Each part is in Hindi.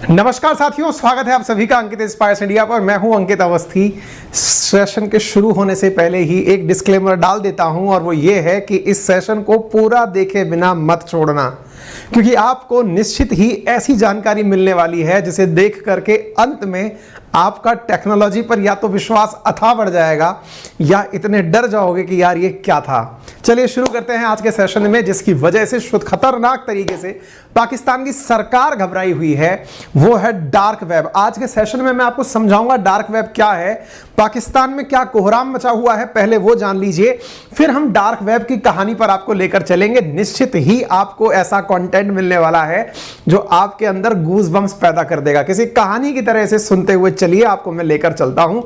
नमस्कार साथियों, स्वागत है आप सभी का अंकित इंस्पायर्स इंडिया पर। मैं हूं अंकित अवस्थी। सेशन के शुरू होने से पहले ही एक डिस्क्लेमर डाल देता हूं और वो ये है कि इस सेशन को पूरा देखे बिना मत छोड़ना, क्योंकि आपको निश्चित ही ऐसी जानकारी मिलने वाली है जिसे देख करके अंत में आपका टेक्नोलॉजी पर या तो विश्वास अथाह बढ़ जाएगा या इतने डर जाओगे कि यार ये क्या था। चलिए शुरू करते हैं आज के सेशन में, जिसकी वजह से शुद्ध खतरनाक तरीके से पाकिस्तान की सरकार घबराई हुई है, वो है डार्क वेब। आज के सेशन में मैं आपको समझाऊंगा डार्क वेब क्या है, पाकिस्तान में क्या कोहराम मचा हुआ है, पहले वो जान लीजिए, फिर हम डार्क वेब की कहानी पर आपको लेकर चलेंगे। निश्चित ही आपको ऐसा कंटेंट मिलने वाला है जो आपके अंदर गूज़बम्स पैदा कर देगा। किसी कहानी की तरह से सुनते हुए चलिए, आपको मैं लेकर चलता हूं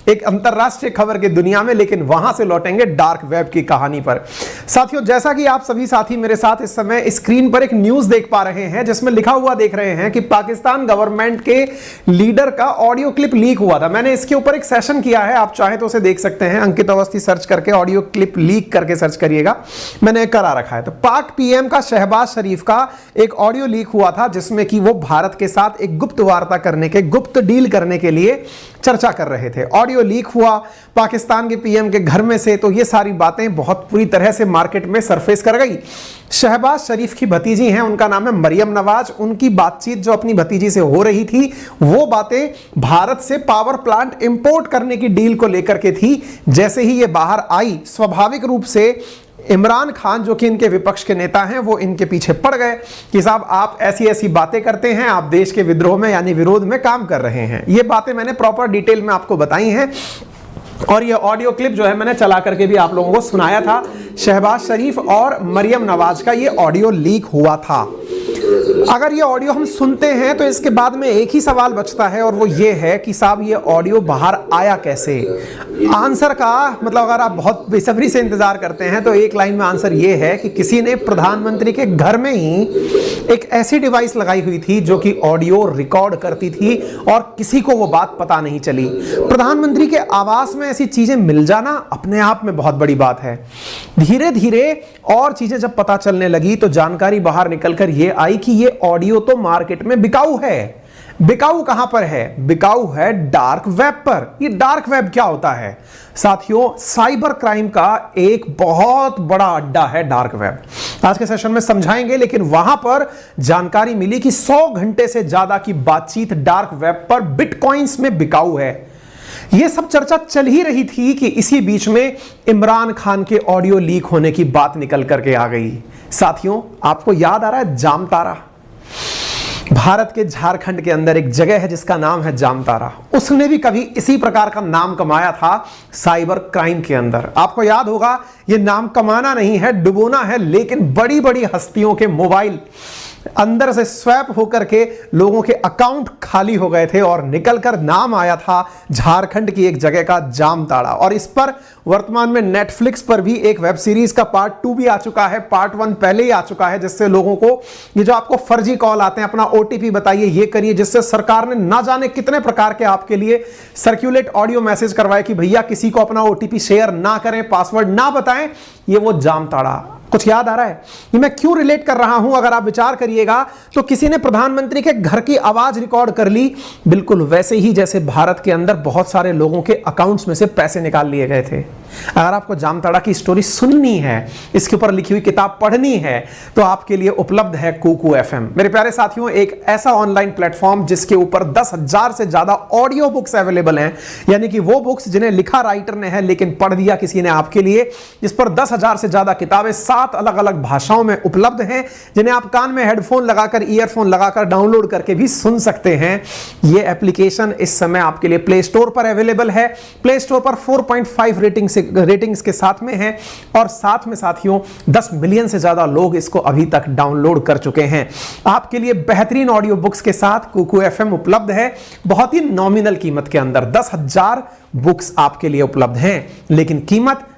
एक अंतरराष्ट्रीय खबर की दुनिया में, लेकिन वहां से लौटेंगे डार्क वेब की कहानी पर। साथियों, जैसा कि आप सभी साथी मेरे साथ इस समय स्क्रीन पर एक न्यूज देख पा रहे हैं जिसमें लिखा हुआ देख रहे हैं कि पाकिस्तान गवर्नमेंट के लीडर का ऑडियो क्लिप लीक हुआ था। मैंने इसके ऊपर एक सेशन किया है, आप चाहें तो उसे देख सकते हैं। अंकित अवस्थी सर्च करके ऑडियो क्लिप लीक करके सर्च करिएगा, मैंने करा रखा है। तो पाक पीएम का शहबाज शरीफ का एक ऑडियो लीक हुआ था जिसमें कि वो भारत के साथ एक गुप्त वार्ता करने के, गुप्त डील करने के लिए चर्चा कर रहे थे। ऑडियो लीक हुआ पाकिस्तान के पीएम के घर में से, तो ये सारी बातें बहुत पूरी तरह से मार्केट में सरफेस कर गई। शहबाज शरीफ की भतीजी हैं, उनका नाम है मरियम नवाज। उनकी बातचीत जो अपनी भतीजी से हो रही थी, वो बातें भारत से पावर प्लांट इंपोर्ट करने की डील को लेकर के थी। जैसे ही ये बाहर आई, स्वाभाविक रूप से इमरान खान जो कि इनके विपक्ष के नेता हैं, वो इनके पीछे पड़ गए कि साहब आप ऐसी ऐसी बातें करते हैं, आप देश के विद्रोह में यानी विरोध में काम कर रहे हैं। ये बातें मैंने प्रॉपर डिटेल में आपको बताई हैं और ये ऑडियो क्लिप जो है मैंने चला करके भी आप लोगों को सुनाया था। शहबाज शरीफ और मरियम नवाज का ये ऑडियो लीक हुआ था। अगर ये ऑडियो हम सुनते हैं तो इसके बाद में एक ही सवाल बचता है और वो ये है कि साहब ये ऑडियो बाहर आया कैसे। आंसर का मतलब अगर आप बहुत बेसब्री से इंतजार करते हैं तो एक लाइन में आंसर ये है कि किसी ने प्रधानमंत्री के घर में ही एक ऐसी डिवाइस लगाई हुई थी जो कि ऑडियो रिकॉर्ड करती थी और किसी को वो बात पता नहीं चली। प्रधानमंत्री के आवास में ऐसी चीजें मिल जाना अपने आप में बहुत बड़ी बात है। धीरे धीरे और चीजें जब पता चलने लगी तो जानकारी बाहर निकलकर ये आई कि ये ऑडियो तो मार्केट में बिकाऊ है। बिकाऊ कहां पर है? बिकाऊ है डार्क वेब पर। ये डार्क वेब क्या होता है साथियों? साइबर क्राइम का एक बहुत बड़ा अड्डा है डार्क वेब। आज के सेशन में समझाएंगे, लेकिन वहां पर जानकारी मिली कि 100 घंटे से ज्यादा की बातचीत डार्क वेब पर बिटकॉइंस में बिकाऊ है। यह सब चर्चा चल ही रही थी कि इसी बीच में इमरान खान के ऑडियो लीक होने की बात निकल करके आ गई। साथियों, आपको याद आ रहा है जामतारा? भारत के झारखंड के अंदर एक जगह है जिसका नाम है जामतारा। उसने भी कभी इसी प्रकार का नाम कमाया था साइबर क्राइम के अंदर। आपको याद होगा, यह नाम कमाना नहीं है, डुबोना है। लेकिन बड़ी बड़ी हस्तियों के मोबाइल अंदर से स्वैप होकर के लोगों के अकाउंट खाली हो गए थे और निकलकर नाम आया था झारखंड की एक जगह का जामताड़ा। और इस पर वर्तमान में नेटफ्लिक्स पर भी एक वेब सीरीज का पार्ट 2 भी आ चुका है, पार्ट 1 पहले ही आ चुका है, जिससे लोगों को ये जो आपको फर्जी कॉल आते हैं, अपना ओटीपी बताइए, ये करिए, जिससे सरकार ने ना जाने कितने प्रकार के आपके लिए सर्कुलेट ऑडियो मैसेज करवाए कि भैया किसी को अपना ओटीपी शेयर ना करें, पासवर्ड ना बताएं। ये वो जामताड़ा। कुछ याद आ रहा है? ये मैं क्यों रिलेट कर रहा हूं? अगर आप विचार करिएगा तो किसी ने प्रधानमंत्री के घर की आवाज रिकॉर्ड कर ली, बिल्कुल वैसे ही जैसे भारत के अंदर बहुत सारे लोगों के अकाउंट्स में से पैसे निकाल लिए गए थे। अगर आपको जामताड़ा की स्टोरी सुननी है, इसके ऊपर लिखी हुई किताब पढ़नी है, तो आपके लिए उपलब्ध है कुकू एफएम। मेरे प्यारे साथियों, एक ऐसा ऑनलाइन प्लेटफॉर्म जिसके ऊपर 10,000 से ज्यादा ऑडियो बुक्स अवेलेबल हैं, यानी कि वो बुक्स जिन्हें लिखा राइटर ने है लेकिन पढ़ दिया किसी ने आपके लिए। जिस पर 10,000 से ज्यादा किताबें 7 अलग अलग भाषाओं में उपलब्ध हैं, जिन्हें आप कान में हेडफोन लगाकर, ईयरफोन लगाकर डाउनलोड करके भी सुन सकते हैं। यह एप्लीकेशन इस समय आपके लिए प्ले स्टोर पर अवेलेबल है। प्ले स्टोर पर 4.5 रेटिंग्स के साथ में है और साथ में साथियों 10 मिलियन से ज्यादा लोग इसको अभी तक डाउनलोड कर चुके हैं। आपके लिए बेहतरीन ऑडियो बुक्स के साथ कुकू एफएम उपलब्ध है, बहुत ही नॉमिनल कीमत के अंदर। 10,000 बुक्स आपके लिए उपलब्ध हैं, लेकिन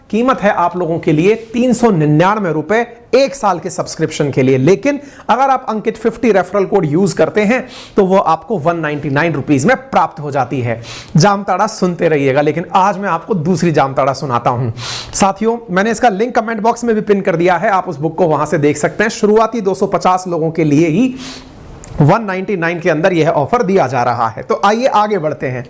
कीमत है आप लोगों के लिए 399 रुपए एक साल के सब्सक्रिप्शन के लिए। लेकिन अगर आप अंकित 50 रेफरल कोड यूज करते हैं तो वो आपको 199 रुपीज में प्राप्त हो जाती है। जामताड़ा सुनते रहिएगा, लेकिन आज मैं आपको दूसरी जामताड़ा सुनाता हूं। साथियों, मैंने इसका लिंक कमेंट बॉक्स में भी पिन कर दिया है, आप उस बुक को वहां से देख सकते हैं। शुरुआती 250 लोगों के लिए ही 199 के अंदर यह ऑफर दिया जा रहा है। तो आइए आगे बढ़ते हैं।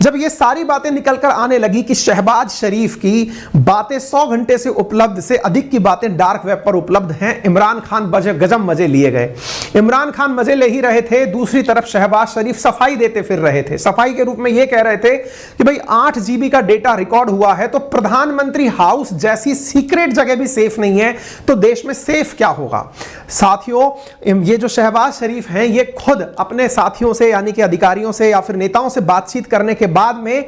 जब ये सारी बातें निकलकर आने लगी कि शहबाज शरीफ की बातें 100 घंटे से उपलब्ध से अधिक की बातें डार्क वेब पर उपलब्ध हैं, इमरान खान गजब मजे लिए गए। इमरान खान मजे ले ही रहे थे, दूसरी तरफ शहबाज शरीफ सफाई देते फिर रहे थे। सफाई के रूप में यह कह रहे थे कि भाई 8 GB का डेटा रिकॉर्ड हुआ है, तो प्रधानमंत्री हाउस जैसी सीक्रेट जगह भी सेफ नहीं है, तो देश में सेफ क्या होगा। साथियों, ये जो शहबाज शरीफ हैं, ये खुद अपने साथियों से यानी कि अधिकारियों से या फिर नेताओं से बातचीत करने के बाद में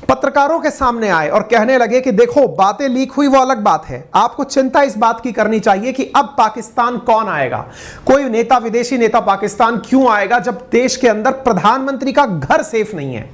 पत्रकारों के सामने आए और कहने लगे कि देखो, बातें लीक हुई वो अलग बात है, आपको चिंता इस बात की करनी चाहिए कि अब पाकिस्तान कौन आएगा, कोई नेता, विदेशी नेता पाकिस्तान क्यों आएगा जब देश के अंदर प्रधानमंत्री का घर सेफ नहीं है।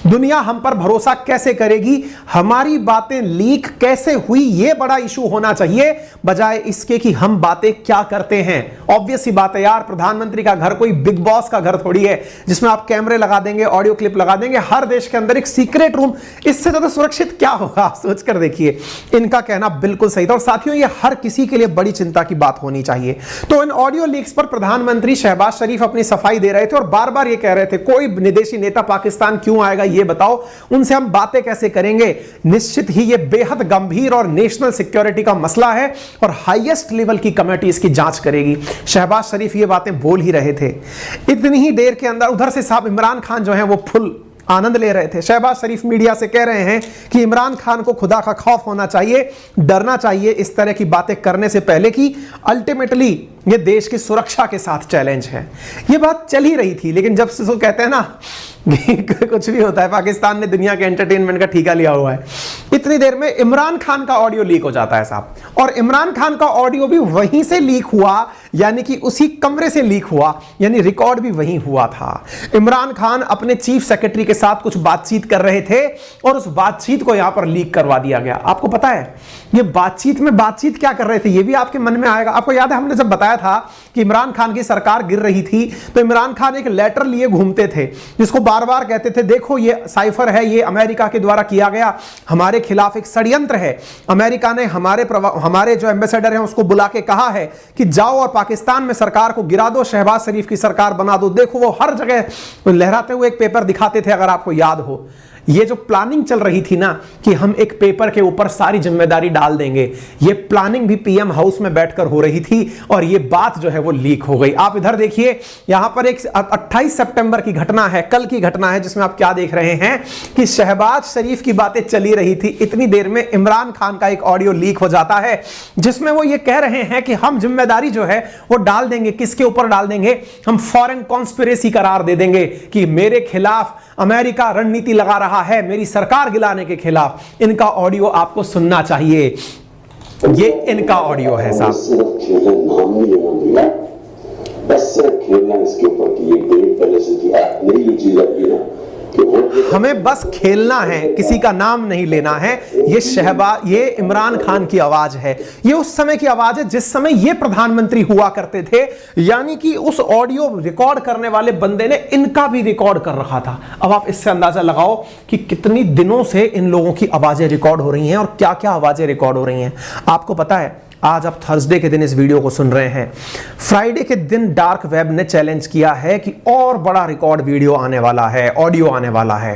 दुनिया हम पर भरोसा कैसे करेगी, हमारी बातें लीक कैसे हुई, यह बड़ा इशू होना चाहिए, बजाय इसके कि हम बातें क्या करते हैं। ऑब्वियस सी बात है यार, प्रधानमंत्री का घर कोई बिग बॉस का घर थोड़ी है जिसमें आप कैमरे लगा देंगे, ऑडियो क्लिप लगा देंगे। हर देश के अंदर एक सीक्रेट रूम, इससे ज्यादा सुरक्षित क्या होगा, आप सोच कर देखिए। इनका कहना बिल्कुल सही था और साथियों, ये हर किसी के लिए बड़ी चिंता की बात होनी चाहिए। तो इन ऑडियो लीक्स पर प्रधानमंत्री शहबाज शरीफ अपनी सफाई दे रहे थे और बार बार ये कह रहे थे, कोई विदेशी नेता पाकिस्तान क्यों आएगा ये बताओ, उनसे हम बातें कैसे करेंगे। निश्चित ही ये बेहद गंभीर और नेशनल सिक्योरिटी का मसला है और हाईएस्ट लेवल की कमेटी इसकी जांच करेगी। शहबाज शरीफ ये बातें बोल ही रहे थे। इतनी ही देर के अंदर उधर से साहब इमरान खान जो है वो फुल आनंद ले रहे थे। शहबाज शरीफ मीडिया से कह रहे हैं कि इमरान खान को खुदा का खौफ होना चाहिए, डरना चाहिए इस तरह की बातें करने से पहले कि अल्टीमेटली ये देश की सुरक्षा के साथ चैलेंज है। ये बात चल ही रही थी, लेकिन जब से कहते हैं ना कुछ भी होता है, पाकिस्तान ने दुनिया के एंटरटेनमेंट का ठेका लिया हुआ है, इतनी देर में इमरान खान का ऑडियो लीक हो जाता है साहब। और इमरान खान का ऑडियो भी वहीं से लीक हुआ, यानी कि उसी कमरे से लीक हुआ, यानी रिकॉर्ड भी वहीं हुआ था। इमरान खान अपने चीफ सेक्रेटरी के साथ कुछ बातचीत कर रहे थे और उस बातचीत को यहां पर लीक करवा दिया गया। आपको पता है ये बातचीत क्या कर रहे थे, ये भी आपके मन में आएगा। आपको याद है हमने जब बताया था कि इमरान खान की सरकार गिर रही थी, तो इमरान खान एक लेटर लिए घूमते थे जिसको बार बार कहते थे, देखो ये साइफर है, ये अमेरिका के द्वारा किया गया, हमारे खिलाफ एक षड्यंत्र है। अमेरिका ने हमारे जो एम्बेसडर हैं उसको बुला के कहा है कि जाओ और पाकिस्तान में सरकार को गिरा दो, शहबाज शरीफ की सरकार बना दो। देखो वो हर जगह लहराते हुए एक पेपर दिखाते थे, अगर आपको याद हो। ये जो प्लानिंग चल रही थी ना कि हम एक पेपर के ऊपर सारी जिम्मेदारी डाल देंगे, ये प्लानिंग भी पीएम हाउस में बैठकर हो रही थी और ये बात जो है वो लीक हो गई। आप इधर देखिए, यहां पर एक 28 सितंबर की घटना है, कल की घटना है, जिसमें आप क्या देख रहे हैं कि शहबाज शरीफ की बातें चली रही थी। इतनी देर में इमरान खान का एक ऑडियो लीक हो जाता है जिसमें वो ये कह रहे हैं कि हम जिम्मेदारी जो है वो डाल देंगे। किसके ऊपर डाल देंगे? हम फॉरेन कॉन्स्पिरेसी करार दे देंगे कि मेरे खिलाफ अमेरिका रणनीति लगा रहा है, मेरी सरकार गिराने के खिलाफ। इनका ऑडियो आपको सुनना चाहिए, ये इनका ऑडियो है साहब। सिर्फ खेलना नाम नहीं लेना भैया, बस सिर्फ खेलना इसके ऊपर कि ये डेट पहले से थी, नहीं ये चीज अपनी ना हमें बस खेलना है, किसी का नाम नहीं लेना है। ये इमरान खान की आवाज है, ये उस समय की आवाज है जिस समय ये प्रधानमंत्री हुआ करते थे, यानी कि उस ऑडियो रिकॉर्ड करने वाले बंदे ने इनका भी रिकॉर्ड कर रखा था। अब आप इससे अंदाजा लगाओ कि कितनी दिनों से इन लोगों की आवाजें रिकॉर्ड हो रही हैं और क्या क्या आवाजें रिकॉर्ड हो रही हैं। आपको पता है, आज आप थर्सडे के दिन इस वीडियो को सुन रहे हैं, फ्राइडे के दिन डार्क वेब ने चैलेंज किया है कि और बड़ा रिकॉर्ड वीडियो आने वाला है, ऑडियो आने वाला है।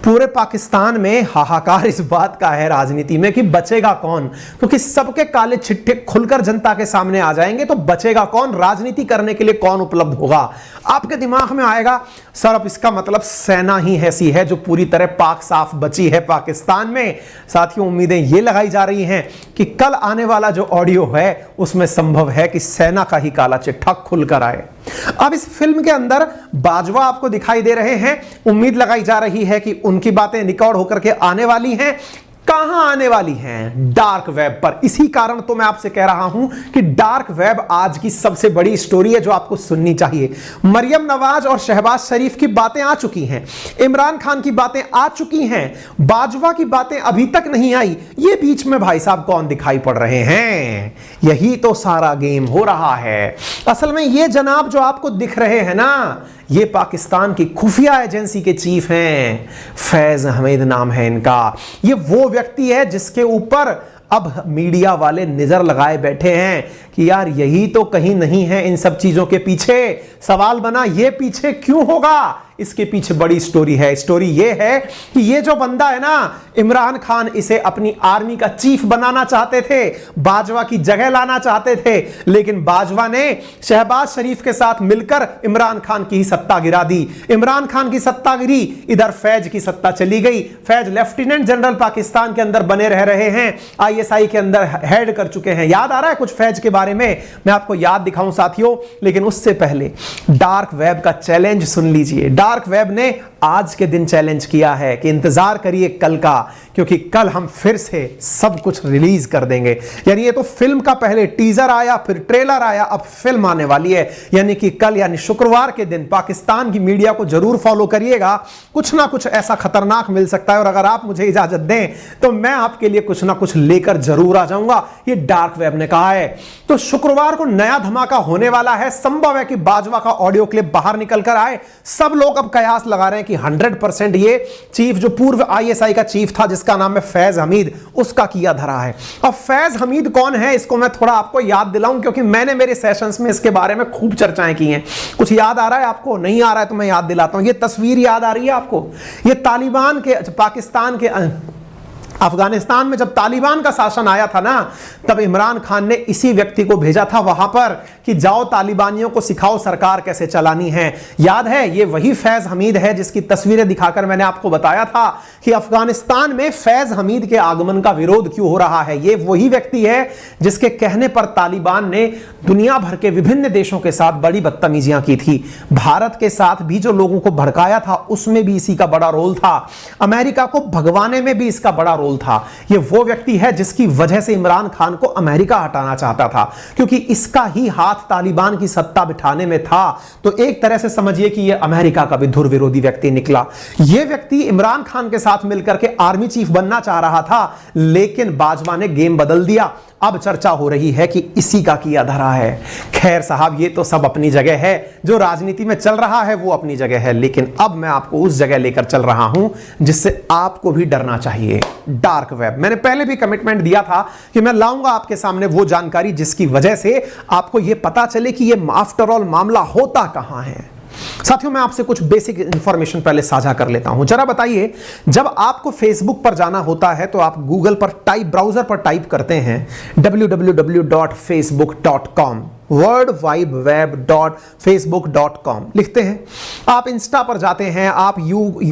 पूरे पाकिस्तान में हाहाकार इस बात का है राजनीति में कि बचेगा कौन, क्योंकि सबके काले चिट्ठे खुलकर जनता के सामने आ जाएंगे, तो बचेगा कौन, राजनीति करने के लिए कौन उपलब्ध होगा। आपके दिमाग में आएगा, सर अब इसका मतलब सेना ही ऐसी है जो पूरी तरह पाक साफ बची है पाकिस्तान में। साथियों, उम्मीदें ये लगाई जा रही हैं कि कल आने वाला जो ऑडियो है उसमें संभव है कि सेना का ही काला चिट्ठा खुलकर आए। अब इस फिल्म के अंदर बाजवा आपको दिखाई दे रहे हैं, उम्मीद लगाई जा रही है कि उनकी बातें रिकॉर्ड होकर के आने वाली हैं। कहां आने वाली हैं? डार्क वेब पर। इसी कारण तो मैं आपसे कह रहा हूं कि डार्क वेब आज की सबसे बड़ी स्टोरी है जो आपको सुननी चाहिए। मरियम नवाज और शहबाज शरीफ की बातें आ चुकी हैं, इमरान खान की बातें आ चुकी हैं, बाजवा की बातें अभी तक नहीं आई। ये बीच में भाई साहब कौन दिखाई पड़ रहे हैं? यही तो सारा गेम हो रहा है। असल में ये जनाब जो आपको दिख रहे हैं ना, ये पाकिस्तान की खुफिया एजेंसी के चीफ हैं, फैज अहमद नाम है इनका। ये वो व्यक्ति है जिसके ऊपर अब मीडिया वाले नजर लगाए बैठे हैं कि यार यही तो कहीं नहीं है इन सब चीजों के पीछे। सवाल बना ये पीछे क्यों होगा, इसके पीछे बड़ी स्टोरी है। स्टोरी ये है कि ये जो बंदा है ना, इमरान खान इसे अपनी आर्मी का चीफ बनाना चाहते थे, बाजवा की जगह लाना चाहते थे, लेकिन बाजवा ने शहबाज शरीफ के साथ मिलकर इमरान खान की ही सत्ता गिरा दी। इमरान खान की सत्ता गिरी, इधर फैज की सत्ता चली गई। फैज लेफ्टिनेंट जनरल पाकिस्तान के अंदर बने रह रहे हैं, ISI के अंदर हेड कर चुके हैं। याद आ रहा है कुछ फैज के बारे में? मैं आपको याद दिखाऊं साथियों, लेकिन उससे पहले डार्क वेब का चैलेंज सुन लीजिए। डार्क वेब ने आज के दिन चैलेंज किया है कि इंतजार करिए कल का, क्योंकि कल हम फिर से सब कुछ रिलीज कर देंगे। यानी ये तो फिल्म का पहले टीजर आया, फिर ट्रेलर आया, अब फिल्म आने वाली है। यानी कि कल यानी शुक्रवार के दिन पाकिस्तान की मीडिया को जरूर फॉलो करिएगा, कुछ ना कुछ ऐसा खतरनाक मिल सकता है। और अगर आप मुझे इजाजत दें तो मैं आपके लिए कुछ ना कुछ लेकर जरूर आ जाऊंगा, ये डार्क वेब ने कहा है। तो शुक्रवार को नया धमाका होने वाला है। संभव है कि बाजवा का ऑडियो क्लिप बाहर निकल कर आए। सब लोग अब कयास लगा रहे हैं कि 100% ये चीफ जो पूर्व ISI का चीफ था, जिसका नाम है फैज हमीद, उसका किया धरा है। अब फैज हमीद कौन है, इसको मैं थोड़ा आपको याद दिलाऊं, क्योंकि मैंने मेरे सेशंस में इसके बारे में खूब चर्चाएं की हैं। कुछ याद आ रहा है आपको? नहीं आ रहा है तो मैं याद दिलाता हूं। ये तस्वीर याद आ रही है आपको? ये तालिबान के, पाकिस्तान के, अफगानिस्तान में जब तालिबान का शासन आया था ना, तब इमरान खान ने इसी व्यक्ति को भेजा था वहां पर कि जाओ तालिबानियों को सिखाओ सरकार कैसे चलानी है। याद है? ये वही फैज हमीद है जिसकी तस्वीरें दिखाकर मैंने आपको बताया था कि अफगानिस्तान में फैज हमीद के आगमन का विरोध क्यों हो रहा है। ये वही व्यक्ति है जिसके कहने पर तालिबान ने दुनिया भर के विभिन्न देशों के साथ बड़ी बदतमीजियां की थी। भारत के साथ भी जो लोगों को भड़काया था उसमें भी इसी का बड़ा रोल था। अमेरिका को भगवाने में भी इसका बड़ा रोल था। ये वो व्यक्ति है जिसकी वजह से इमरान खान को अमेरिका हटाना चाहता था, क्योंकि इसका ही हाथ तालिबान की सत्ता बिठाने में था। तो एक तरह से समझिए कि यह अमेरिका का भी धुर विरोधी व्यक्ति निकला। यह व्यक्ति इमरान खान के साथ मिलकर के आर्मी चीफ बनना चाह रहा था, लेकिन बाजवा ने गेम बदल दिया। अब चर्चा हो रही है कि इसी का किया धरा है। खैर साहब, ये तो सब अपनी जगह है, जो राजनीति में चल रहा है वो अपनी जगह है, लेकिन अब मैं आपको उस जगह लेकर चल रहा हूं जिससे आपको भी डरना चाहिए। Dark web. मैंने पहले भी कमिटमेंट दिया था कि मैं लाऊंगा आपके सामने वो जानकारी जिसकी वजह से आपको यह पता चले कि यह आफ्टर ऑल मामला होता कहां है। साथियों, मैं आपसे कुछ बेसिक इंफॉर्मेशन पहले साझा कर लेता हूं। जरा बताइए, जब आपको फेसबुक पर जाना होता है तो आप गूगल पर ब्राउजर पर टाइप करते हैं www.facebook.com, worldwideweb.facebook.com लिखते हैं। आप इंस्टा पर जाते हैं, आप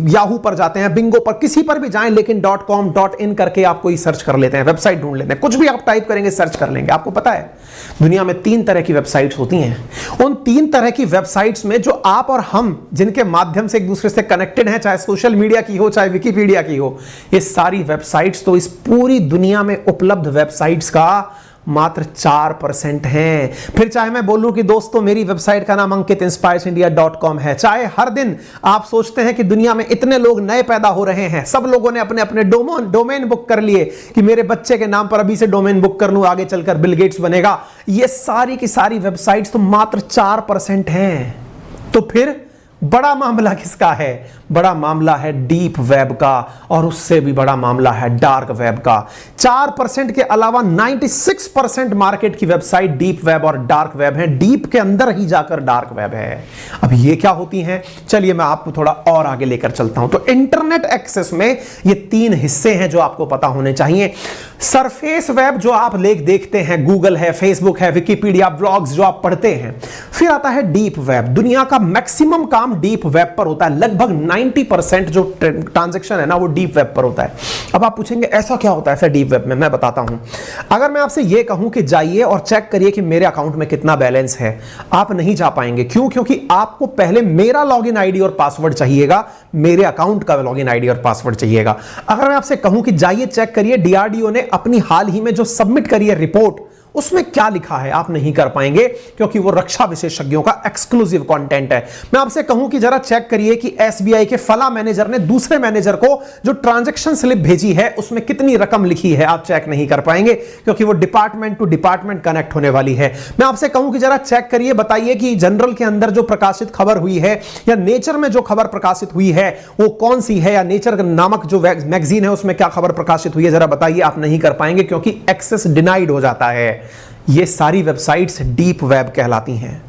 याहू पर जाते हैं, बिंगो पर, किसी पर भी जाएं, लेकिन .com .in करके आप कोई सर्च कर लेते हैं, वेबसाइट ढूंढ लेते हैं। कुछ भी आप टाइप करेंगे सर्च कर लेंगे। आपको पता है दुनिया में 3 तरह की वेबसाइट्स होती हैं। उन 3 तरह की वेबसाइट्स में जो आप और हम जिनके माध्यम से एक दूसरे से कनेक्टेड हैं, चाहे सोशल मीडिया की हो चाहे विकिपीडिया की हो, ये सारी वेबसाइट्स तो इस पूरी दुनिया में उपलब्ध वेबसाइट्स का मात्र 4% हैं। फिर चाहे मैं बोलूं कि दोस्तों मेरी वेबसाइट का नाम AnkitInspiresIndia.com है, चाहे हर दिन आप सोचते हैं कि दुनिया में इतने लोग नए पैदा हो रहे हैं, सब लोगों ने अपने अपने डोमेन बुक कर लिए कि मेरे बच्चे के नाम पर अभी से डोमेन बुक कर लूं, आगे चलकर बिल गेट्स बनेगा। ये सारी की सारी वेबसाइट्स तो मात्र 4% हैं। तो फिर बड़ा मामला किसका है? बड़ा मामला है डीप वेब का, और उससे भी बड़ा मामला है डार्क वेब का। 4% के अलावा 96% मार्केट की वेबसाइट डीप वेब और डार्क वेब है। डीप के अंदर ही जाकर डार्क वेब है। अब ये क्या होती हैं, चलिए मैं आपको थोड़ा और आगे लेकर चलता हूं। तो इंटरनेट एक्सेस में ये 3 हिस्से हैं जो आपको पता होने चाहिए। सरफेस वेब जो आप देखते हैं, गूगल है, फेसबुक है, विकिपीडिया, ब्लॉग्स जो आप पढ़ते हैं। फिर आता है डीप वेब। दुनिया का मैक्सिमम काम डीप वेब पर होता है। लगभग 90% जो ट्रांजैक्शन है ना, वो डीप वेब पर होता है। अब आप पूछेंगे ऐसा क्या होता है ऐसा डीप वेब में? मैं बताता हूं। अगर मैं आपसे यह कहूं कि जाइए और चेक करिए कि मेरे अकाउंट में कितना बैलेंस है, आप नहीं जा पाएंगे। क्यों? क्योंकि आपको पहले मेरा लॉगिन आईडी और पासवर्ड चाहिएगा, मेरे अकाउंट का लॉगिन आईडी और पासवर्ड चाहिएगा। अगर मैं आपसे कहूं कि जाइए चेक करिए, DRDO ने अपनी हाल ही में जो सबमिट करी है रिपोर्ट, उसमें क्या लिखा है आप नहीं कर पाएंगे, क्योंकि वो रक्षा विशेषज्ञों का एक्सक्लूसिव कंटेंट है। मैं आपसे कहूं कि जरा चेक करिए कि एसबीआई के फला मैनेजर ने दूसरे मैनेजर को जो ट्रांजैक्शन स्लिप भेजी है उसमें कितनी रकम लिखी है, आप चेक नहीं कर पाएंगे, क्योंकि वो डिपार्टमेंट टू डिपार्टमेंट कनेक्ट होने वाली है। मैं आपसे कहूं कि जरा चेक करिए, बताइए कि जनरल के अंदर जो प्रकाशित खबर हुई है या नेचर में जो खबर प्रकाशित हुई है वो कौन सी है, या नेचर नामक जो मैगजीन है उसमें क्या खबर प्रकाशित हुई है, जरा बताइए। आप नहीं कर पाएंगे क्योंकि एक्सेस डिनाइड हो जाता है। ये सारी वेबसाइट्स डीप वेब कहलाती हैं,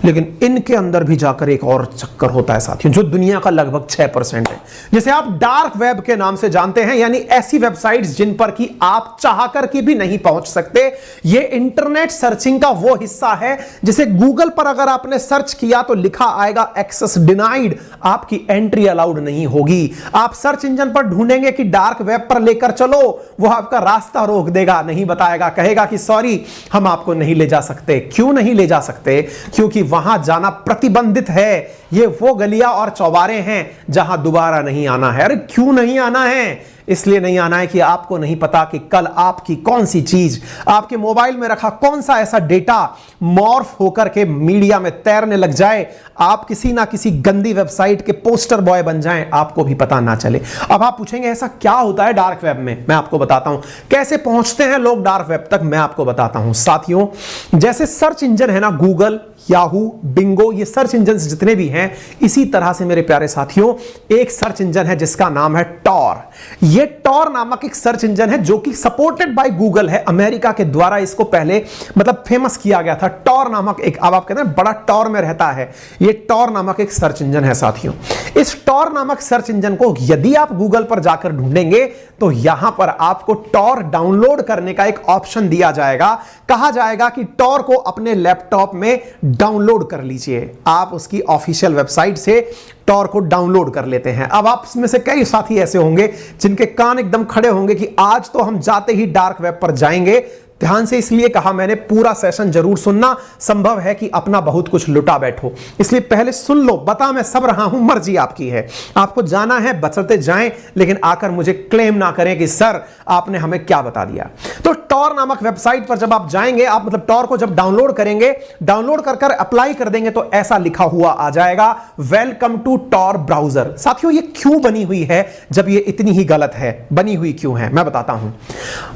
लेकिन इनके अंदर भी जाकर एक और चक्कर होता है साथियों, जो दुनिया का लगभग 6% है, जिसे आप डार्क वेब के नाम से जानते हैं, यानी ऐसी वेबसाइट्स जिन पर कि आप चाहकर के भी नहीं पहुंच सकते। ये इंटरनेट सर्चिंग का वो हिस्सा है जिसे गूगल पर अगर आपने सर्च किया तो लिखा आएगा एक्सेस डिनाइड, आपकी एंट्री अलाउड नहीं होगी। आप सर्च इंजन पर ढूंढेंगे कि डार्क वेब पर लेकर चलो, वो आपका रास्ता रोक देगा, नहीं बताएगा, कहेगा कि सॉरी हम आपको नहीं ले जा सकते। क्यों नहीं ले जा सकते? क्योंकि वहां जाना प्रतिबंधित है। ये वो गलियां और चौबारे हैं जहां दोबारा नहीं आना है। अरे क्यों नहीं आना है? इसलिए नहीं आना है कि आपको नहीं पता कि कल आपकी कौन सी चीज, आपके मोबाइल में रखा कौन सा ऐसा डेटा मॉर्फ होकर के मीडिया में तैरने लग जाए, आप किसी ना किसी गंदी वेबसाइट के पोस्टर बॉय बन जाएं, आपको भी पता ना चले। अब आप पूछेंगे ऐसा क्या होता है डार्क वेब में? मैं आपको बताता हूं। कैसे पहुंचते हैं लोग डार्क वेब तक, मैं आपको बताता हूं। साथियों, जैसे सर्च इंजन है ना, गूगल, याहू, बिंगो, ये सर्च इंजन जितने भी हैं, इसी तरह से मेरे प्यारे साथियों एक सर्च इंजन है जिसका नाम है टॉर। ये टॉर नामक एक सर्च इंजन है जो कि सपोर्टेड बाय गूगल है। अमेरिका के द्वारा इसको पहले मतलब फेमस किया गया था। टॉर नामक एक, अब आप कहते हैं बड़ा टॉर में रहता है, ये टॉर नामक एक सर्च इंजन है साथियों। इस टॉर नामक सर्च इंजन को यदि आप गूगल पर जाकर ढूंढेंगे तो यहां पर आपको टॉर डाउनलोड करने का एक ऑप्शन दिया जाएगा। कहा जाएगा कि टॉर को अपने लैपटॉप में डाउनलोड कर लीजिए। आप उसकी ऑफिशियल वेबसाइट से टॉर को डाउनलोड कर लेते हैं। अब आप में से कई साथी ऐसे होंगे जिनके कान एकदम खड़े होंगे कि आज तो हम जाते ही डार्क वेब पर जाएंगे। ध्यान से इसलिए कहा मैंने, पूरा सेशन जरूर सुनना, संभव है कि अपना बहुत कुछ लुटा बैठो, इसलिए पहले सुन लो। बता मैं सब रहा हूं, मर्जी आपकी है, आपको जाना है बचते जाएं, लेकिन आकर मुझे क्लेम ना करें कि सर आपने हमें क्या बता दिया। तो टॉर नामक वेबसाइट पर जब आप जाएंगे, आप मतलब टॉर को जब डाउनलोड करेंगे, डाउनलोड कर अप्लाई कर देंगे तो ऐसा लिखा हुआ आ जाएगा, वेलकम टू टॉर ब्राउजर। साथियों, ये क्यों बनी हुई है? जब ये इतनी ही गलत है, बनी हुई क्यों है मैं बताता हूं।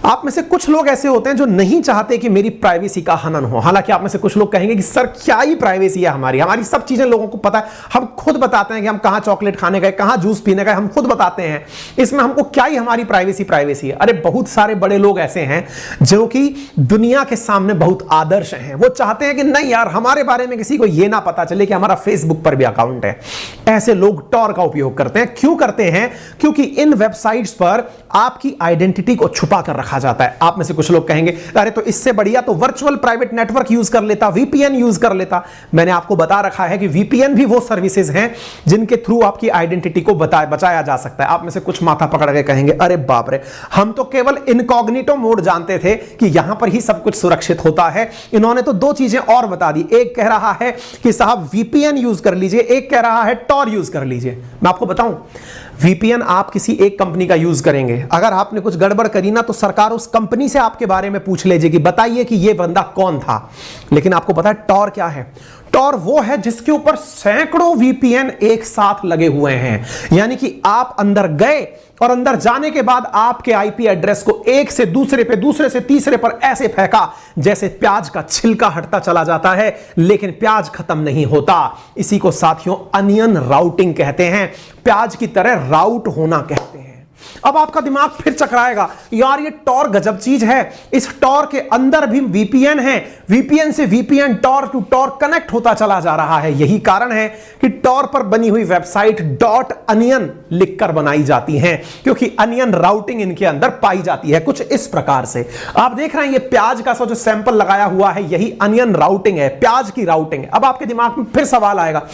आप में से कुछ लोग ऐसे होते हैं जो नहीं चाहते कि मेरी प्राइवेसी का हनन हो। हालांकि आप में से कुछ लोग कहेंगे कि सर क्या ही प्राइवेसी है हमारी सब चीजें लोगों को पता है, हम खुद बताते हैं कि हम कहां चॉकलेट खाने गए, कहां जूस पीने गए, हम खुद बताते हैं, इसमें हमको क्या ही हमारी प्राइवेसी है। अरे बहुत सारे बड़े लोग ऐसे हैं जो कि दुनिया के सामने बहुत आदर्श हैं। वो चाहते हैं कि नहीं यार, हमारे बारे में किसी को यह ना पता चले कि हमारा फेसबुक पर भी अकाउंट है। ऐसे लोग टॉर का उपयोग करते हैं। क्यों करते हैं? क्योंकि इन वेबसाइट्स पर आपकी आइडेंटिटी को छुपा कर रखा जाता है। आप में से कुछ लोग कहेंगे अरे तो इससे बढ़िया तो वर्चुअल प्राइवेट नेटवर्क यूज कर लेता, वीपीएन यूज कर लेता। मैंने आपको बता रखा है कि वीपीएन भी वो सर्विसेज हैं जिनके थ्रू आपकी आइडेंटिटी को बचाया जा सकता है। आप में से कुछ माथा पकड़ के कहेंगे अरे बाप रे, हम तो केवल इनकॉग्निटो मोड जानते थे कि यहां पर ही सब कुछ सुरक्षित होता है। इन्होंने तो दो चीजें और बता दी, एक कह रहा है कि साहब वीपीएन यूज कर लीजिए, एक कह रहा है टॉर यूज कर लीजिए। मैं आपको बताऊं, वीपीएन आप किसी एक कंपनी का यूज करेंगे, अगर आपने कुछ गड़बड़ करी ना तो सरकार उस कंपनी से आपके बारे में पूछ लेगी कि बताइए कि यह बंदा कौन था। लेकिन आपको पता है टॉर क्या है? टॉर वो है जिसके ऊपर सैकड़ों वीपीएन एक साथ लगे हुए हैं। यानी कि आप अंदर गए और अंदर जाने के बाद आपके आईपी एड्रेस को एक से दूसरे पे, दूसरे से तीसरे पर ऐसे फेंका जैसे प्याज का छिलका हटता चला जाता है, लेकिन प्याज खत्म नहीं होता। इसी को साथियों अनियन राउटिंग कहते हैं, प्याज की तरह राउट होना कहते हैं। अब आपका दिमाग फिर चकराएगा, यार ये टॉर गजब चीज है, इस टॉर के अंदर भी वीपीएन है, वीपीएन से VPN Tor to Tor connect होता चला जा रहा है। यही कारण है कि टॉर पर बनी हुई वेबसाइट .onion लिखकर बनाई जाती हैं, क्योंकि अनियन राउटिंग इनके अंदर पाई जाती है कुछ इस प्रकार से। आप देख रहे हैं ये प्याज का जो सैंपल लगाया हुआ है, यही अनियन राउटिंग है, प्याज की राउटिंग है। अब आपके दिमाग में फिर सवाल आएगा,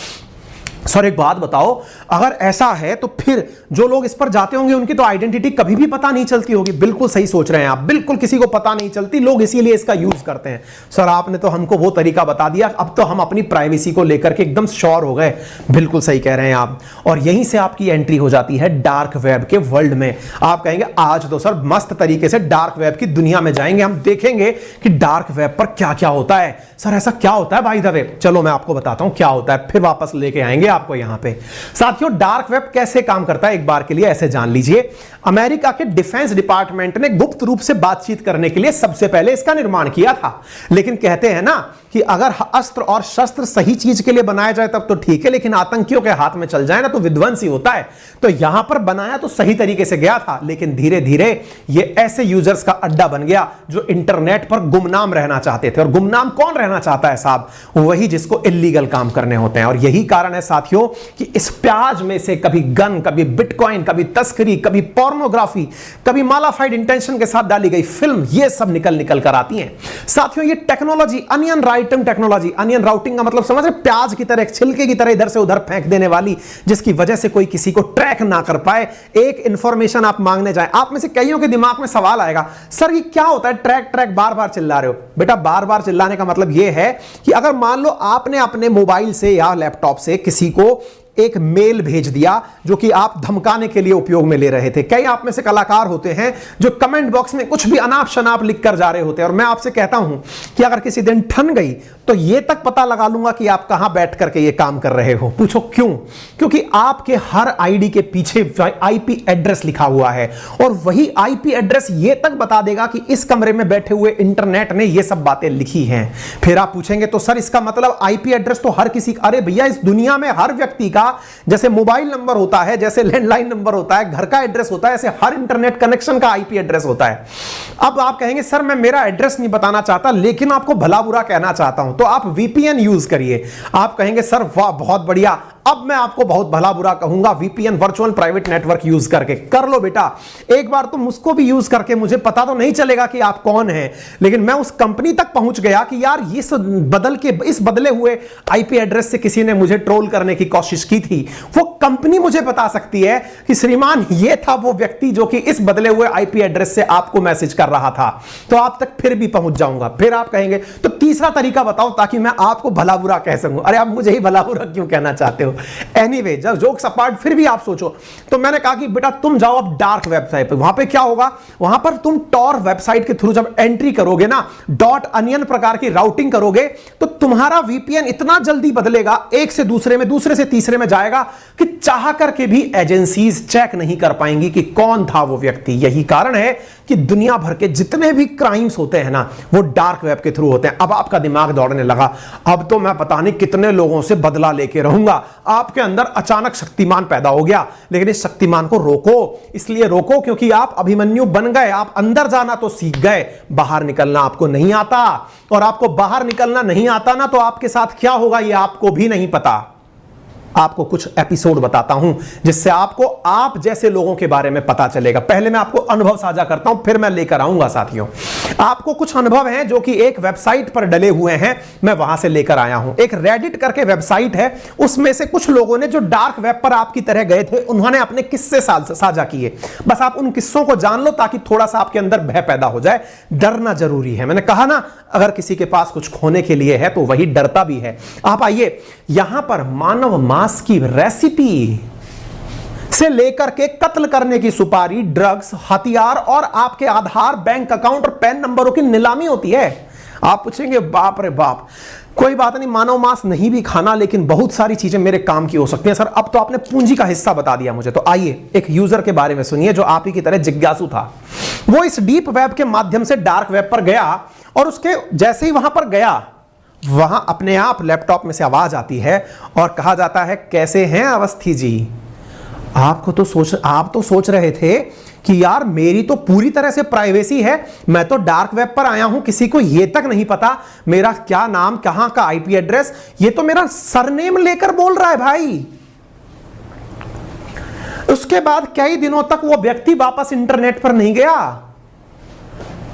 सर एक बात बताओ, अगर ऐसा है तो फिर जो लोग इस पर जाते होंगे उनकी तो आइडेंटिटी कभी भी पता नहीं चलती होगी। बिल्कुल सही सोच रहे हैं आप, बिल्कुल किसी को पता नहीं चलती, लोग इसीलिए इसका यूज करते हैं। सर आपने तो हमको वो तरीका बता दिया, अब तो हम अपनी प्राइवेसी को लेकर के एकदम श्योर हो गए। बिल्कुल सही कह रहे हैं आप। और यहीं से आपकी एंट्री हो जाती है डार्क वेब के वर्ल्ड में। आप कहेंगे आज तो सर मस्त तरीके से डार्क वेब की दुनिया में जाएंगे, हम देखेंगे कि डार्क वेब पर क्या क्या होता है। सर ऐसा क्या होता है भाई द वे? चलो मैं आपको बताता हूं क्या होता है, फिर वापस लेके आएंगे आपको यहां पे। साथियों डार्क वेब कैसे काम करता है एक बार के लिए ऐसे जान लीजिए। अमेरिका के डिफेंस डिपार्टमेंट ने गुप्त रूप से बातचीत करने के लिए सबसे पहले इसका निर्माण किया था। लेकिन कहते हैं ना कि अगर अस्त्र और शस्त्र सही चीज के लिए बनाया जाए तब तो ठीक है, लेकिन आतंकियों के हाथ में चल जाए ना तो विध्वंसी होता है। तो यहां पर बनाया तो सही तरीके से गया था, लेकिन धीरे धीरे ये ऐसे यूजर्स का अड्डा बन गया जो इंटरनेट पर गुमनाम रहना चाहते थे। और गुमनाम कौन रहना चाहता है साहब? वही जिसको इल्लीगल काम करने होते हैं। और यही कारण है साथियों कि इस प्याज में से कभी गन, कभी बिटकॉइन, कभी तस्करी, कभी पोर्नोग्राफी, कभी मालाफाइड इंटेंशन के साथ डाली गई फिल्म, ये सब निकल कर आती हैं। साथियों ये technology onion writing technology, onion routing का मतलब समझ रहे? प्याज की तरह, छिलके की तरह इधर से उधर फेंक देने वाली, जिसकी वजह से कोई किसी को ट्रैक ना कर पाए। एक इंफॉर्मेशन आप मांगने जाए, आप में से कईयों के दिमाग में सवाल आएगा, सर ये क्या होता है ट्रैक ट्रैक बार बार चिल्ला रहे हो? बेटा बार बार चिल्लाने का मतलब यह है कि अगर मान लो आपने अपने मोबाइल से या लैपटॉप से किसी को एक मेल भेज दिया जो कि आप धमकाने के लिए उपयोग में ले रहे थे। कई आप में से कलाकार होते हैं जो कमेंट बॉक्स में कुछ भी अनाप शनाप लिख कर जा रहे होते हैं, और मैं आपसे कहता हूं कि अगर किसी दिन ठन गई तो यह तक पता लगा लूंगा कि आप कहां बैठ करके यह काम कर रहे हो। पूछो क्यों? क्योंकि आपके हर आईडी के पीछे आईपी एड्रेस लिखा हुआ है, और वही आईपी एड्रेस यह तक बता देगा कि इस कमरे में बैठे हुए इंटरनेट ने यह सब बातें लिखी हैं। फिर आप पूछेंगे तो सर इसका मतलब आईपी एड्रेस तो हर किसी, अरे भैया इस दुनिया में हर व्यक्ति का जैसे मोबाइल नंबर होता है, जैसे लैंडलाइन नंबर होता है, घर का एड्रेस होता है, ऐसे हर इंटरनेट कनेक्शन का आईपी एड्रेस होता है। अब आप कहेंगे सर मैं मेरा एड्रेस नहीं बताना चाहता लेकिन आपको भला बुरा कहना चाहता हूं, तो आप वीपीएन यूज करिए। आप कहेंगे सर वाह बहुत बढ़िया, अब मैं आपको बहुत भला बुरा कहूंगा, VPN virtual private network use करके कर लो बेटा। एक बार तुम उसको भी यूज करके, मुझे पता तो नहीं चलेगा कि आप कौन हैं, लेकिन मैं उस कंपनी तक पहुंच गया कि यार इस बदले हुए आईपी एड्रेस से किसी ने मुझे ट्रोल करने की कोशिश की थी। वो कंपनी मुझे बता सकती है कि श्रीमान ये था वो व्यक्ति जो कि इस बदले हुए आईपी एड्रेस से आपको मैसेज कर रहा था, तो आप तक फिर भी पहुंच जाऊंगा। फिर आप कहेंगे तो तीसरा तरीका बताओ ताकि मैं आपको भला बुरा कह सकूं। अरे आप मुझे ही भला बुरा क्यों कहना चाहते हो? एनीवे, जब जोक्स अपार्ट, फिर भी आप सोचो, तो मैंने कहा कि बेटा तुम जाओ अब डार्क वेबसाइट पे। वहां पे क्या होगा? वहां पर तुम टॉर वेबसाइट के थ्रू जब एंट्री करोगे ना, .onion प्रकार की राउटिंग करोगे, तो तुम्हारा वीपीएन इतना जल्दी बदलेगा, एक से दूसरे में, दूसरे से तीसरे में जाएगा कि चाह करके भी एजेंसीज चेक नहीं कर पाएंगी कि कौन था वो व्यक्ति। यही कारण है कि दुनिया भर के जितने भी क्राइम्स होते हैं ना, वो डार्क वेब के थ्रू होते हैं। अब आपका दिमाग दौड़ने लगा, अब तो मैं पता नहीं कितने लोगों से बदला लेके रहूंगा। आपके अंदर अचानक शक्तिमान पैदा हो गया, लेकिन इस शक्तिमान को रोको। इसलिए रोको क्योंकि आप अभिमन्यु बन गए। आप अंदर जाना तो सीख गए, बाहर निकलना आपको नहीं आता, और आपको बाहर निकलना नहीं आता ना, तो आपके साथ क्या होगा ये आपको भी नहीं पता। आपको कुछ एपिसोड बताता हूं जिससे आपको आप जैसे लोगों के बारे में पता चलेगा। पहले मैं आपको अनुभव साझा करता हूं, फिर मैं लेकर आऊंगा साथियों। आपको कुछ अनुभव हैं जो कि एक वेबसाइट पर डले हुए हैं, मैं वहां से लेकर आया हूं। एक रेडिट करके वेबसाइट है, उसमें से कुछ लोगों ने जो डार्क वेब पर आपकी तरह गए थे, उन्होंने अपने किस्से साझा किए। बस आप उन किस्सों को जान लो ताकि थोड़ा सा आपके अंदर भय पैदा हो जाए। डरना जरूरी है। मैंने कहा ना, अगर किसी के पास कुछ खोने के लिए है तो वही डरता भी है। आप आइए, यहां पर मानव मांस की रेसिपी से लेकर के कत्ल करने की सुपारी, ड्रग्स, हथियार और आपके आधार, बैंक अकाउंट और पैन नंबरों की नीलामी होती है। आप पूछेंगे बाप रे बाप, कोई बात नहीं, मानव मांस नहीं भी खाना, लेकिन बहुत सारी चीजें मेरे काम की हो सकती हैं। सर अब तो आपने पूंजी का हिस्सा बता दिया मुझे। तो आइए एक यूजर के बारे में सुनिए जो आप ही की तरह जिज्ञासु था। वो इस डीप वेब के माध्यम से डार्क वेब पर गया, और उसके जैसे ही वहां पर गया, वहां अपने आप लैपटॉप में से आवाज आती है और कहा जाता है, कैसे हैं अवस्थी जी? आप तो सोच रहे थे कि यार मेरी तो पूरी तरह से प्राइवेसी है, मैं तो डार्क वेब पर आया हूं, किसी को यह तक नहीं पता मेरा क्या नाम, कहां का आईपी एड्रेस, ये तो मेरा सरनेम लेकर बोल रहा है भाई। उसके बाद कई दिनों तक वो व्यक्ति वापस इंटरनेट पर नहीं गया।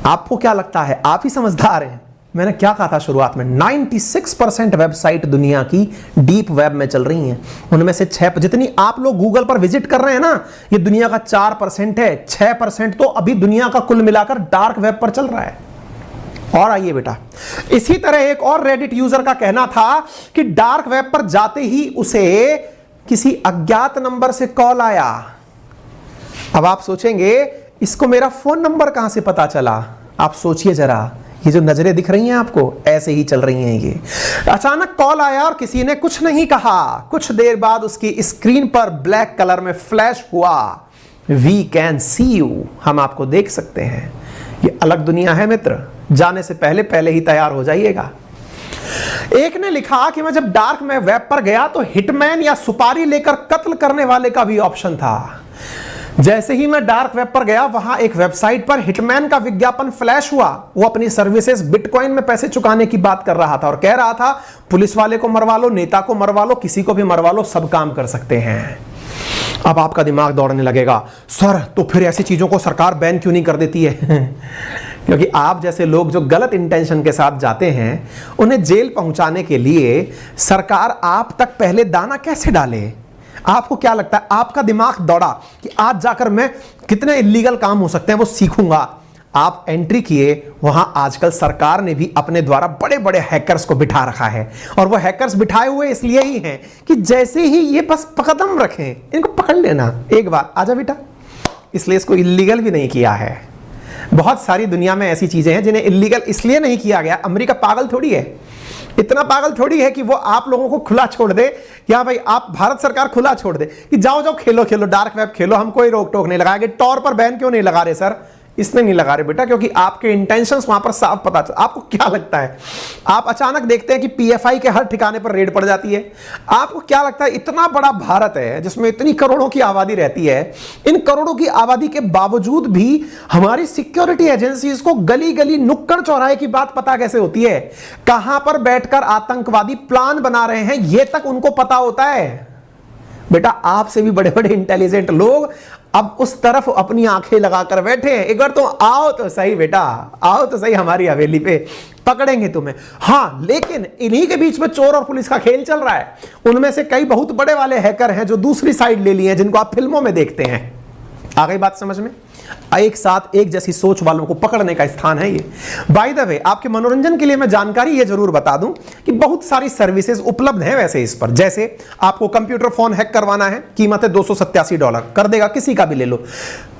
आपको क्या लगता है? आप ही समझदार हैं, मैंने क्या कहा था शुरुआत में, 96% वेबसाइट दुनिया की डीप वेब में चल रही हैं। उनमें से 6, जितनी आप लोग गूगल पर विजिट कर रहे हैं ना, ये दुनिया का 4% है। 6% तो अभी दुनिया का कुल मिलाकर डार्क वेब पर चल रहा है। और आइए बेटा, इसी तरह एक और रेडिट यूजर का कहना था कि डार्क वेब पर जाते ही उसे किसी अज्ञात नंबर से कॉल आया। अब आप सोचेंगे इसको मेरा फोन नंबर कहां से पता चला? आप सोचिए जरा, ये जो नजरें दिख रही हैं आपको, ऐसे ही चल रही हैं। ये अचानक कॉल आया और किसी ने कुछ नहीं कहा। कुछ देर बाद उसकी स्क्रीन पर ब्लैक कलर में फ्लैश हुआ, वी कैन सी यू, हम आपको देख सकते हैं। ये अलग दुनिया है मित्र, जाने से पहले ही तैयार हो जाइएगा। एक ने लिखा कि मैं जब डार्क में वेब पर गया तो हिटमैन या सुपारी लेकर कत्ल करने वाले का भी ऑप्शन था। जैसे ही मैं डार्क वेब पर गया, वहां एक वेबसाइट पर हिटमैन का विज्ञापन फ्लैश हुआ। वो अपनी सर्विसेज बिटकॉइन में पैसे चुकाने की बात कर रहा था और कह रहा था पुलिस वाले को मरवा लो, नेता को मरवा लो, किसी को भी मरवा लो, सब काम कर सकते हैं। अब आपका दिमाग दौड़ने लगेगा, सर तो फिर ऐसी चीजों को सरकार बैन क्यों नहीं कर देती है? क्योंकि आप जैसे लोग जो गलत इंटेंशन के साथ जाते हैं, उन्हें जेल पहुंचाने के लिए सरकार आप तक पहले दाना कैसे डाले? आपको क्या लगता है? आपका दिमाग दौड़ा कि आज जाकर मैं कितने इलीगल काम हो सकते हैं वो सीखूंगा। आप एंट्री किए, वहां आजकल सरकार ने भी अपने द्वारा बड़े बड़े हैकर्स को बिठा रखा है। और वो हैकर्स बिठाए हुए इसलिए ही हैं कि जैसे ही ये बस कदम रखें, इनको पकड़ लेना, एक बार आजा बेटा। इसलिए इसको इलीगल भी नहीं किया है। बहुत सारी दुनिया में ऐसी चीजें हैं जिन्हें इलीगल इसलिए नहीं किया गया। अमेरिका पागल थोड़ी है, इतना पागल थोड़ी है कि वो आप लोगों को खुला छोड़ दे। क्या भाई, आप भारत सरकार खुला छोड़ दे कि जाओ जाओ खेलो खेलो, डार्क वेब खेलो, हम कोई रोक टोक नहीं लगाएंगे। टॉर पर बैन क्यों नहीं लगा रहे सर? इसने नहीं लगा रहे बेटा, क्योंकि आपके इंटेंशंस वहां पर साफ पता चल। आपको क्या लगता है, आप अचानक देखते हैं कि पीएफआई के हर ठिकाने पर रेड पड़ जाती है। आपको क्या लगता है, इतना बड़ा भारत है जिसमें इतनी करोड़ों की आबादी रहती है, इन करोड़ों की आबादी के बावजूद भी हमारी सिक्योरिटी एजेंसीज को गली गली नुक्कड़ चौराहे की बात पता कैसे होती है? कहां पर बैठकर आतंकवादी प्लान बना रहे हैं ये तक उनको पता होता है। बेटा, आपसे भी बड़े बड़े इंटेलिजेंट लोग अब उस तरफ अपनी आंखें लगाकर बैठे हैं। एक बार तो आओ तो सही बेटा, आओ तो सही हमारी हवेली पे, पकड़ेंगे तुम्हें। हां, लेकिन इन्हीं के बीच में चोर और पुलिस का खेल चल रहा है। उनमें से कई बहुत बड़े वाले हैकर हैं जो दूसरी साइड ले लिए हैं, जिनको आप फिल्मों में देखते हैं। आ गई बात समझ में? एक साथ एक जैसी सोच वालों को पकड़ने का स्थान है ये। बाय द वे, आपके मनोरंजन के लिए मैं जानकारी ये जरूर बता दूं कि बहुत सारी सर्विसेज उपलब्ध हैं वैसे इस पर। जैसे आपको कंप्यूटर फोन हैक करवाना है, कीमत है $287, कर देगा, किसी का भी ले लो।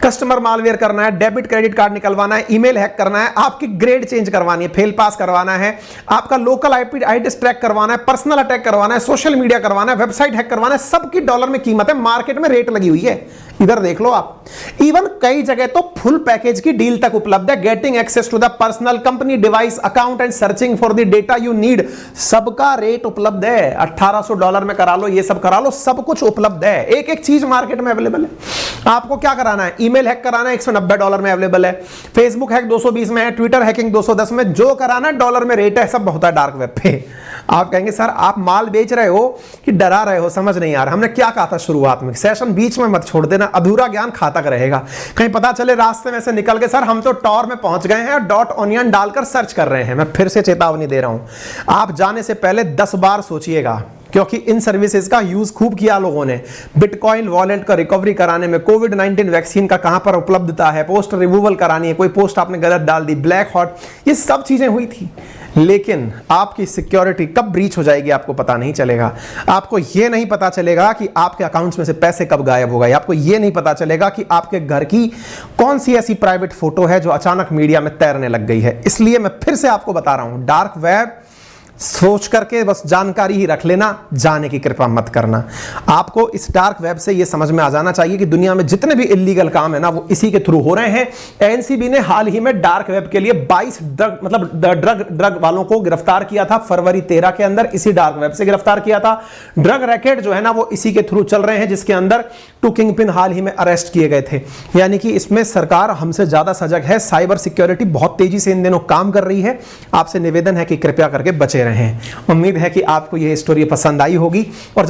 कस्टमर मालवेयर करना है, डेबिट क्रेडिट कार्ड निकलवाना है, ईमेल हैक करना है, आपकी ग्रेड चेंज करवानी है, फेल पास करवाना है, आपका लोकल आईपी एड्रेस ट्रैक करवाना है, पर्सनल अटैक करवाना है, सोशल मीडिया करवाना है, वेबसाइट हैक करवाना है, सबकी डॉलर में कीमत है, मार्केट में रेट लगी हुई है। इधर देख लो आप। इवन कई जगह तो फुल पैकेज की डील तक उपलब्ध है। Getting access to the personal company device account and searching for the data you need, सबका रेट उपलब्ध है। $1800 में करा लो, ये सब करा लो, सब कुछ उपलब्ध है। एक एक चीज मार्केट में अवेलेबल है। आपको क्या कराना है? ईमेल हैक कराना है, $190 में अवेलेबल है। फेसबुक हैक 220 में है, ट्विटर हैकिंग 210 में, जो कराना है डॉलर में रेट है। सब होता है डार्क वेब पे। आप कहेंगे सर आप माल बेच रहे हो कि डरा रहे हो, समझ नहीं आ रहा। हमने क्या कहा था शुरुआत में? सेशन बीच में मत छोड़ देना, अधूरा ज्ञान घातक रहेगा। कहीं पता चले रास्ते में से निकल के सर हम तो टॉर में पहुंच गए हैं और डॉट ऑनियन डालकर सर्च कर रहे हैं। मैं फिर से चेतावनी दे रहा हूं, आप जाने से पहले 10 बार सोचिएगा, क्योंकि इन सर्विसेज का यूज खूब किया लोगों ने। बिटकॉइन वॉलेट का रिकवरी कराने में, कोविड-19 वैक्सीन का कहां पर उपलब्धता है, पोस्ट रिमूवल करानी है, कोई पोस्ट आपने गलत डाल दी, ब्लैक हॉट, ये सब चीजें हुई थी। लेकिन आपकी सिक्योरिटी कब ब्रीच हो जाएगी आपको पता नहीं चलेगा। आपको यह नहीं पता चलेगा कि आपके अकाउंट्स में से पैसे कब गायब हो गए। आपको यह नहीं पता चलेगा कि आपके घर की कौन सी ऐसी प्राइवेट फोटो है जो अचानक मीडिया में तैरने लग गई है। इसलिए मैं फिर से आपको बता रहा हूं, डार्क वेब सोच करके बस जानकारी ही रख लेना, जाने की कृपा मत करना। आपको इस डार्क वेब से यह समझ में आ जाना चाहिए कि दुनिया में जितने भी इलीगल काम है ना, वो इसी के थ्रू हो रहे हैं। एनसीबी ने हाल ही में डार्क वेब के लिए 22 ड्रग वालों को गिरफ्तार किया था। फरवरी 13 के अंदर इसी डार्क वेब से गिरफ्तार किया था। ड्रग रैकेट जो है ना, वो इसी के थ्रू चल रहे हैं, जिसके अंदर 2 किंगपिन हाल ही में अरेस्ट किए गए थे। यानी कि इसमें सरकार हमसे ज्यादा सजग है। साइबर सिक्योरिटी बहुत तेजी से इन दिनों काम कर रही है। आपसे निवेदन है कि कृपया करके बचे रहें। उम्मीद है कि आपको यह स्टोरी पसंद आई होगी और